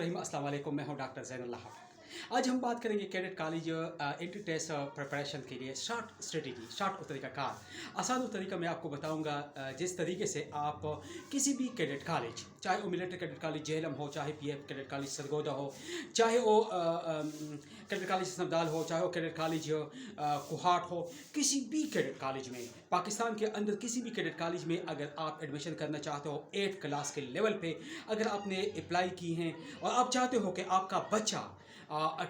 रहीम अस्सलाम वालेकुम। मैं हूं डॉक्टर ज़ैनुल्लाह हक। आज हम बात करेंगे cadet college entry test preparation के लिए शॉर्ट स्ट्रेटजी, शॉर्ट तरीक़ाकार, आसान तरीका मैं आपको बताऊंगा जिस तरीके से आप किसी भी कैडेट कॉलेज, चाहे वो मिलिट्री कैडेट कॉलेज जेहलम हो, चाहे पीएफ कैडेट कॉलेज सरगोदा हो, चाहे वो कैडेट कॉलेज सनबदाल हो, चाहे वो कैडेट कॉलेज कुहाट हो, किसी भी कैडेट कॉलेज में, पाकिस्तान के अंदर किसी भी कैडेट कॉलेज में अगर आप एडमिशन करना चाहते हो 8th क्लास के लेवल पे, अगर आपने अप्लाई की हैं और आप चाहते हो कि आपका बच्चा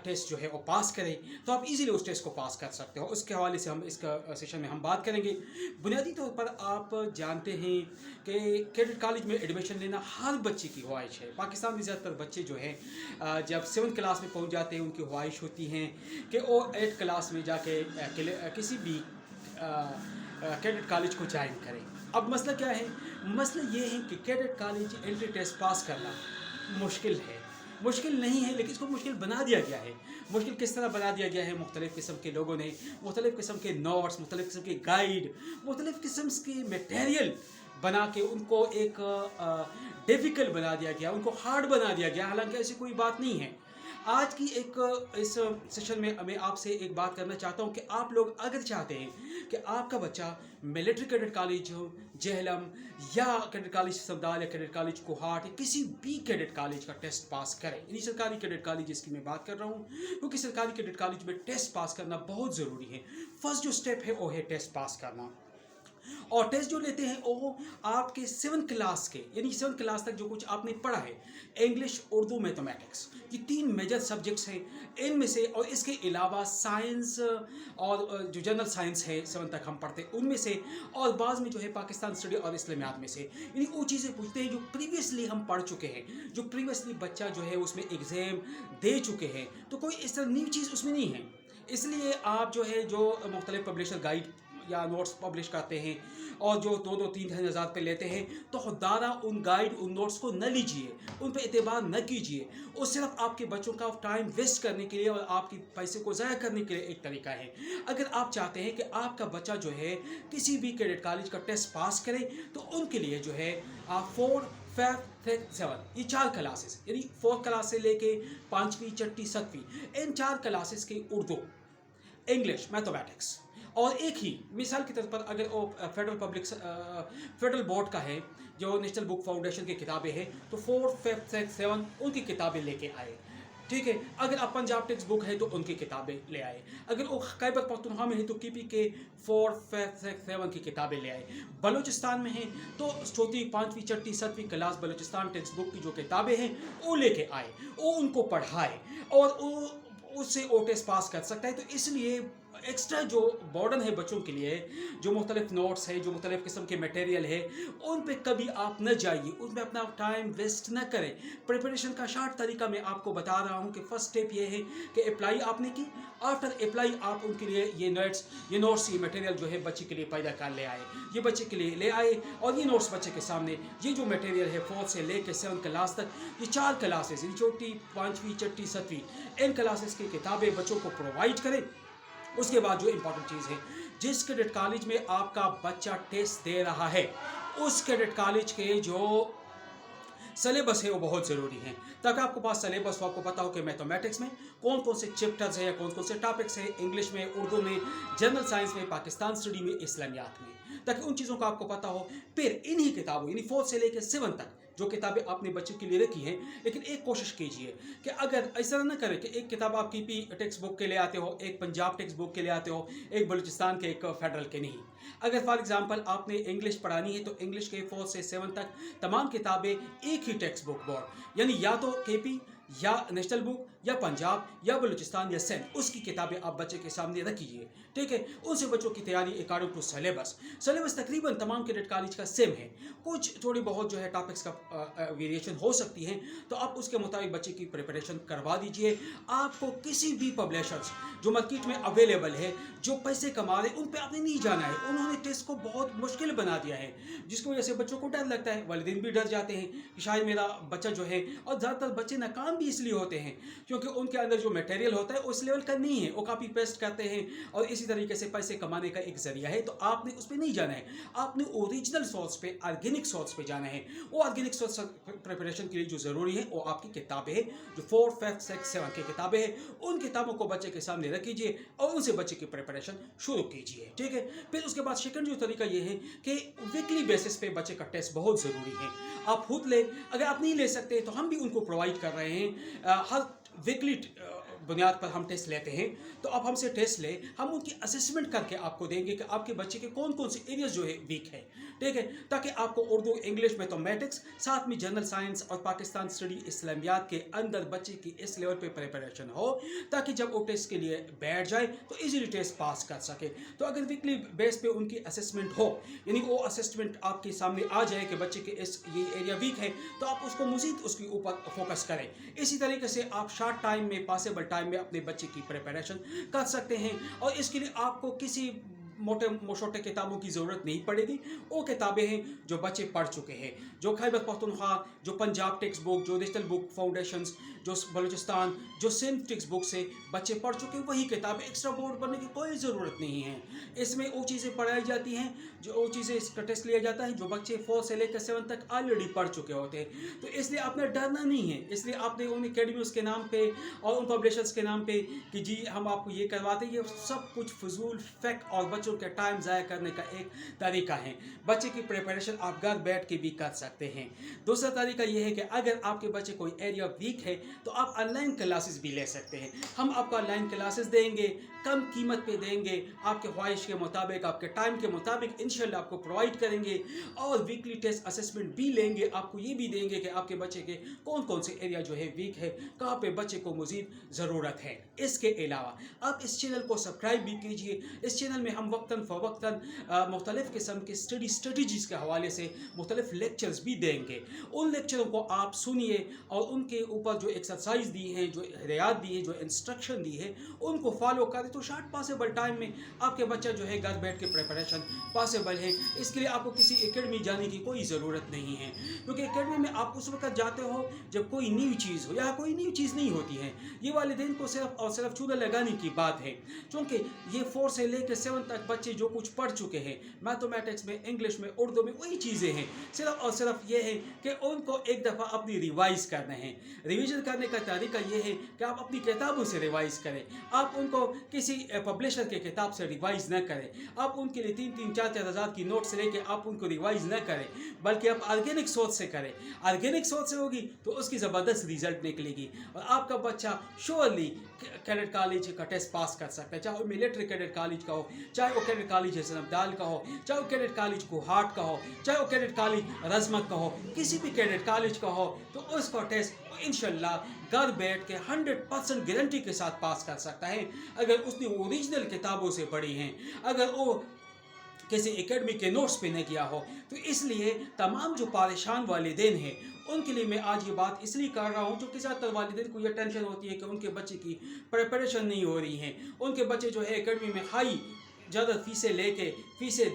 टेस्ट जो है वो पास करें, तो आप इजीली उस टेस्ट को पास कर सकते हो। उसके हवाले से हम इसका सेशन में हम बात करेंगे। बुनियादी तौर पर आप जानते हैं कि कैडेट कॉलेज में एडमिशन लेना हर बच्चे की ख्वाहिश है। पाकिस्तान में ज़्यादातर बच्चे जो हैं जब 7th क्लास में पहुंच जाते हैं, उनकी ख्वाहिश होती हैं कि वो 8th क्लास में जाके किसी भी कैडेट कॉलेज को ज्वाइन करें। अब मसला क्या है? मसला ये है कि cadet college entry test pass करना मुश्किल है। मुश्किल नहीं है, लेकिन इसको मुश्किल बना दिया गया है। मुश्किल किस तरह बना दिया गया है? मुख्तलिफ़ किस्म के लोगों ने मुख्तलिफ़ किस्म के नोट्स, मुख्तलिफ़ किस्म के गाइड, मुख्तलिफ़ किस्म के मटेरियल बना के उनको एक डिफ़िकल्ट बना दिया गया, उनको हार्ड बना दिया गया। हालांकि ऐसी कोई बात नहीं है। आज की इस सेशन में मैं आपसे एक बात करना चाहता हूं कि आप लोग अगर चाहते हैं कि आपका बच्चा मिलिट्री कैडेट कॉलेज हो, जेहलम या कैडेट कॉलेज सनबदाल या कैडेट कॉलेज कुहाट या किसी भी कैडेट कॉलेज का टेस्ट पास करें, यानी सरकारी कैडेट कॉलेज जिसकी मैं बात कर रहा हूं, क्योंकि सरकारी कैडेट कॉलेज में टेस्ट पास करना बहुत ज़रूरी है। फर्स्ट जो स्टेप है वो है टेस्ट पास करना। और टेस्ट जो लेते हैं वो आपके 7th क्लास के, यानी 7th क्लास तक जो कुछ आपने पढ़ा है, इंग्लिश, उर्दू, मैथमेटिक्स, ये 3 मेजर सब्जेक्ट्स हैं इनमें से, और इसके अलावा साइंस और जो जनरल साइंस है 7th तक हम पढ़ते हैं उनमें से, और बाद में जो है पाकिस्तान स्टडी और इस्लामियात में से, यानी वो चीज़ें पूछते हैं जो प्रीवियसली हम पढ़ चुके हैं, जो प्रीवियसली बच्चा जो है उसमें एग्ज़ाम दे चुके हैं। तो कोई इस तरह न्यू चीज़ उसमें नहीं है। इसलिए आप जो है जो मुख्तलिफ पब्लिशर गाइड या नोट्स पब्लिश करते हैं और जो 2-3 हज़ार पे लेते हैं, तो खुदारा उन गाइड, उन नोट्स को न लीजिए, उन पे एतबार न कीजिए। वो सिर्फ आपके बच्चों का टाइम वेस्ट करने के लिए और आपके पैसे को ज़ाया करने के लिए एक तरीका है। अगर आप चाहते हैं कि आपका बच्चा जो है किसी भी कैडेट कॉलेज का टेस्ट पास करे, तो उनके लिए जो है 4, 5, 6, 7 ये 4 क्लासेस, यानी 4th क्लास से लेके 5वीं, 6वीं, 7वीं, इन 4 क्लासेस के उर्दू, इंग्लिश, मैथमेटिक्स, और एक ही मिसाल के तौर पर अगर वो फेडरल बोर्ड का है, जो नेशनल बुक फाउंडेशन की किताबें हैं, तो 4, 5, 6, 7 उनकी किताबें लेके आए। ठीक है। अगर आप पंजाब टेक्स्ट बुक है तो उनकी किताबें ले आए। अगर वो खैबर पख्तूनख्वा में है तो KP के 4, 5, 6, 7 की किताबें ले आए। बलूचिस्तान में है तो 4वीं, 5वीं, 6वीं, 7वीं क्लास बलूचिस्तान टेक्स्ट बुक की जो किताबें हैं वो लेके आए, वो उनको पढ़ाए और उससे वो टेस्ट पास कर सकता है। तो इसलिए एक्स्ट्रा जो बर्डन है बच्चों के लिए, जो मुख्तलिफ नोट्स है, जो मुख्तलिफ किस्म के मटेरियल है, उन पे कभी आप न जाइए, उनमें अपना टाइम वेस्ट न करें। प्रिपरेशन का शॉर्ट तरीका मैं आपको बता रहा हूँ कि फर्स्ट स्टेप ये है कि अप्लाई आपने की, आफ्टर अप्लाई आप उनके लिए ये नोट्स ये मटेरियल जो है बच्चे के लिए पैदा कर ले आए, ये बच्चे के लिए ले आए, और ये नोट्स बच्चे के सामने, ये जो मटेरियल है 4th से लेकर 7th क्लास तक, ये 4 क्लासेस, यानी 4वीं, 5वीं, 6वीं, 7वीं, इन क्लासेस की किताबें बच्चों को प्रोवाइड करें। उसके बाद जो इम्पोर्टेंट चीज़ है, जिस कैडेट कॉलेज में आपका बच्चा टेस्ट दे रहा है, उस कैडेट कॉलेज के जो सिलेबस है वो बहुत ज़रूरी है, ताकि आपके पास सिलेबस हो, आपको पता हो कि मैथमेटिक्स में कौन कौन से चैप्टर्स हैं या कौन कौन से टॉपिक्स हैं, इंग्लिश में, उर्दू में, जनरल साइंस में, पाकिस्तान स्टडी में, इस्लामियात में, ताकि उन चीज़ों का आपको पता हो। फिर इन्हीं किताबों, यानी 4th से लेकर 7th तक जो किताबें आपने बच्चों के लिए रखी हैं, लेकिन एक कोशिश कीजिए कि अगर ऐसा ना करें कि एक किताब आप KP टेक्स्ट बुक के लिए आते हो, एक पंजाब टेक्स्ट बुक के लिए आते हो, एक बलूचिस्तान के, एक फेडरल के नहीं। अगर फॉर एग्जांपल आपने इंग्लिश पढ़ानी है तो इंग्लिश के 4th से 7th तक तमाम किताबें एक ही टेक्स्ट बुक बोर्ड, यानी या तो KP या नेशनल बुक या पंजाब या बलूचिस्तान या सिंध, उसकी किताबें आप बच्चे के सामने रखिए। ठीक है। उनसे बच्चों की तैयारी अकॉर्डिंग टू सिलेबस तकरीबन तमाम कैडेट कॉलेज का सेम है, कुछ थोड़ी बहुत जो है टॉपिक्स का वेरिएशन हो सकती है, तो आप उसके मुताबिक बच्चे की प्रिपरेशन करवा दीजिए। आपको किसी भी पब्लिशर्स जो मार्केट में अवेलेबल है, जो पैसे कमा रहे, उन पे आपने नहीं जाना है। उन्होंने टेस्ट को बहुत मुश्किल बना दिया है, जिसकी वजह से बच्चों को डर लगता है, वालिदैन भी डर जाते हैं कि शायद मेरा बच्चा जो है, और ज़्यादातर बच्चे नाकाम भी इसलिए होते हैं क्योंकि उनके अंदर जो मटेरियल होता है उस लेवल का नहीं है, वो कॉपी पेस्ट करते हैं और इसी तरीके से पैसे कमाने का एक जरिया है। तो आपने उस पर नहीं जाना है, आपने ओरिजिनल सोर्स पे, ऑर्गेनिक सोर्स पे जाना है। वो ऑर्गेनिक सोर्स प्रिपरेशन के लिए जो ज़रूरी है वो आपकी किताबें हैं, जो 4, 5, 6, 7 की किताबें हैं, उन किताबों को बच्चे के सामने रख कीजिए और उनसे बच्चे की प्रिपरेशन शुरू कीजिए, ठीक है। फिर उसके बाद सेकंड जो तरीका ये है कि वीकली बेसिस पे बच्चे का टेस्ट बहुत ज़रूरी है। आप खुद ले, अगर आप नहीं ले सकते तो हम भी उनको प्रोवाइड कर रहे हैं। हर वीकली बुनियाद पर हम टेस्ट लेते हैं, तो आप हमसे टेस्ट ले, हम उनकी असेसमेंट करके आपको देंगे कि आपके बच्चे के कौन कौन से एरियाज जो है वीक है, ठीक है, ताकि आपको उर्दू, इंग्लिश, मैथमेटिक्स, साथ में जनरल साइंस और पाकिस्तान स्टडी इस्लामियात के अंदर बच्चे की इस लेवल पे प्रिपरेशन हो, ताकि जब वो टेस्ट के लिए बैठ जाए तो इजीली टेस्ट पास कर सके। तो अगर वीकली बेस पे उनकी असेसमेंट हो, यानी वो असेसमेंट आपके सामने आ जाए कि बच्चे के ये एरिया वीक है, तो आप उसको मज़ीद उसके ऊपर फोकस करें। इसी तरीके से आप शॉर्ट टाइम में, पॉसिबल टाइम में अपने बच्चे की प्रिपरेशन कर सकते हैं और इसके लिए आपको किसी छोटे किताबों की ज़रूरत नहीं पड़ेगी। वो किताबें हैं जो बच्चे पढ़ चुके हैं, जो खैबर पख्तूनख्वा, जो पंजाब टेक्स्ट बुक, जो नेशनल बुक फाउंडेशंस, जो बलूचिस्तान, जो सिंध टेक्स्ट बुक से बच्चे पढ़ चुके हैं, वही किताबें, एक्स्ट्रा बोर्ड बनने की कोई ज़रूरत नहीं है। इसमें वो चीज़ें पढ़ाई जाती हैं, जो वो चीज़ें इसका टेस्ट लिया जाता है जो बच्चे 4 से लेकर 7 तक ऑलरेडी पढ़ चुके होते हैं। तो इसलिए आपने डरना नहीं है, इसलिए आपने उन अकेडमीज़ के नाम पे और उन पब्लिशर्स के नाम पे कि जी हम आपको ये करवाते हैं, ये सब कुछ फजूल फेक और बच्चों के टाइम ज़ाया करने का एक तरीका है। बच्चे की प्रिपरेशन आप घर बैठ के भी कर सकते हैं। दूसरा तरीका ये है कि अगर आपके बच्चे कोई एरिया वीक है तो आप ऑनलाइन क्लासेस भी ले सकते हैं। हम आपको ऑनलाइन क्लासेस देंगे, कम कीमत पे देंगे, आपके ख्वाहिश के मुताबिक, आपके टाइम के मुताबिक इंशाल्लाह आपको प्रोवाइड करेंगे और वीकली टेस्ट असेसमेंट भी लेंगे। आपको ये भी देंगे कि आपके बच्चे के कौन कौन से एरिया जो है वीक है, कहाँ पे बच्चे को मज़ीद ज़रूरत है। इसके अलावा आप इस चैनल को सब्सक्राइब भी कीजिए। इस चैनल में हम वक्तन फ़वक्तन मुख्तलिफ़ किस्म के स्टडी स्ट्रेटजीज़ के हवाले से मुख्तलिफ़ लेक्चर्स भी देंगे। उन लेक्चरों को आप सुनिए और उनके ऊपर जो एक्सरसाइज दी हैं, जो हिदायत दी है, जो इंस्ट्रक्शन दी है, उनको फॉलो करें तो शार्ट पॉसिबल टाइम में आपके बच्चा जो है घर बैठ के प्रिपरेशन पॉसिबल है। इसके लिए आपको किसी एकेडमी जाने की कोई ज़रूरत नहीं है, क्योंकि एकेडमी में आप उस वक्त जाते हो जब कोई न्यू चीज़ हो या कोई न्यू चीज़ नहीं होती है। ये वालिदैन को सिर्फ और सिर्फ चूल्हा लगाने की बात है, क्योंकि ये 4 से लेकर 7 तक बच्चे जो कुछ पढ़ चुके हैं, मैथमेटिक्स में, इंग्लिश में, उर्दू में, वही चीज़ें हैं। सिर्फ और सिर्फ ये है कि उनको एक दफ़ा अपनी रिवाइज़ करना है। रिवीजन करने का तरीका ये है कि आप अपनी किताबों से रिवाइज़ करें। आप उनको किसी पब्लिशर के किताब से रिवाइज़ न करें। आप उनके लिए 3-3, 4-4 हज़ार की नोट्स लेके आप उनको रिवाइज़ न करें, बल्कि आप ऑर्गेनिक सोच से करें। ऑर्गेनिक सोच से होगी तो उसकी ज़बरदस्त रिजल्ट निकलेगी और आपका बच्चा श्योरली कैडेट कॉलेज का टेस्ट पास कर सकता है, चाहे वो मिलिट्री कैडेट कॉलेज का हो, चाहे वो कैडेट कॉलेज हसन का हो, चाहे वो कैडेट कॉलेज कोहाट का हो, चाहे वो कैडेट कॉलेज रजमत का हो, किसी भी कैडेट कॉलेज का हो, तो उसका टेस्ट इंशाल्लाह घर बैठ के 100% गारंटी के साथ पास कर सकता है, अगर उसने ओरिजिनल किताबों से पढ़ी हैं, अगर वो किसी एकेडमी के नोट्स पे नहीं किया हो। तो इसलिए तमाम जो परेशान वालिदैन हैं उनके लिए मैं आज ये बात इसलिए कर रहा हूँ, क्योंकि ज़्यादातर वालिदैन को ये टेंशन होती है कि उनके बच्चे की प्रिपरेशन नहीं हो रही है। उनके बच्चे जो है एकेडमी में हाई ज़्यादा फीसें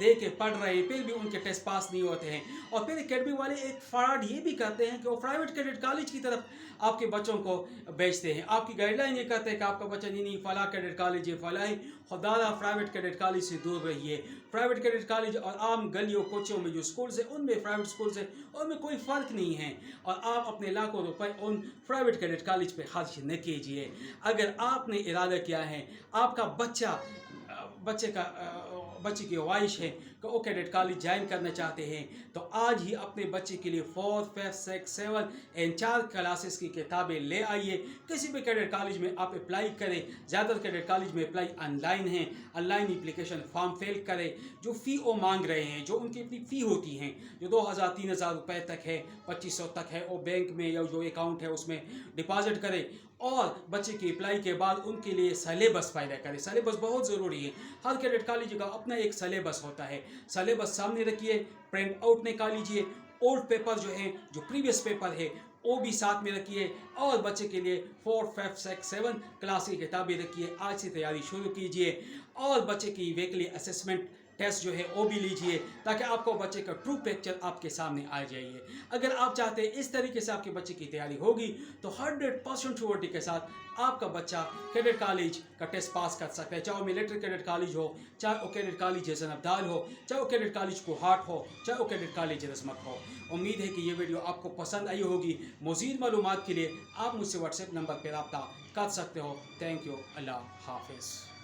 दे के पढ़ रहे हैं, फिर भी उनके टेस्ट पास नहीं होते हैं। और फिर एकेडमी वाले एक फ्रॉड ये भी करते हैं कि वो प्राइवेट कैडेट कॉलेज की तरफ आपके बच्चों को बेचते हैं। आपकी गाइडलाइन ये कहते हैं कि आपका बच्चा नहीं फला कैडेट कॉलेज है, फला है, खुदारा प्राइवेट कैडेट कॉलेज से दूर रहिए। प्राइवेट कैडेट कॉलेज और आम गलियों कोचियों में जो स्कूल्स हैं, उनमें प्राइवेट स्कूल्स हैं, उनमें कोई फ़र्क नहीं है। और आप अपने लाखों रुपए उन प्राइवेट कैडेट कॉलेज पे खर्च न कीजिए। अगर आपने इरादा किया है, आपका बच्चे की ख्वाहिश है कि वो कैडेट कॉलेज ज्वाइन करना चाहते हैं, तो आज ही अपने बच्चे के लिए 4, 5, 6, 7 इन 4 क्लासेस की किताबें ले आइए। किसी भी कैडेट कॉलेज में आप अप्लाई करें। ज़्यादातर कैडेट कॉलेज में अप्लाई ऑनलाइन है, ऑनलाइन एप्लीकेशन फॉर्म फिल करें। जो फ़ी वो मांग रहे हैं, जो उनकी अपनी फ़ी होती हैं, जो 2000-3000 रुपये तक है, 2500 तक है, वो बैंक में या जो अकाउंट है उसमें डिपॉजिट करें और बच्चे की अप्लाई के बाद उनके लिए सलेबस पैदा करें। सलेबस बहुत ज़रूरी है। हर कैडेट कॉलेज का अपना एक सलेबस होता है। सलेबस सामने रखिए, प्रिंट आउट निकालिए, ओल्ड पेपर जो है, जो प्रीवियस पेपर है वो भी साथ में रखिए और बच्चे के लिए 4, 5, 6, 7 क्लास की किताबें रखिए। आज से तैयारी शुरू कीजिए और बच्चे की वीकली असेसमेंट टेस्ट जो है वो भी लीजिए ताकि आपको बच्चे का ट्रू पिक्चर आपके सामने आ जाइए। अगर आप चाहते हैं इस तरीके से आपके बच्चे की तैयारी होगी तो 100% श्योरिटी के साथ आपका बच्चा कैडेट कॉलेज का टेस्ट पास कर सकता है, चाहे वो मिलिट्री कैडेट कॉलेज हो, चाहे वो कैडेट कॉलेज ज़ैन-अब्दाल हो, चाहे वो कैडेट कॉलेज कोहाट हो, चाहे वो कैडेट कॉलेज रज़मत हो। उम्मीद है कि ये वीडियो आपको पसंद आई होगी। मज़ीद मालूमात के लिए आप मुझसे व्हाट्सएप नंबर पर रब्ता कर सकते हो। Thank you. अल्लाह हाफिज़।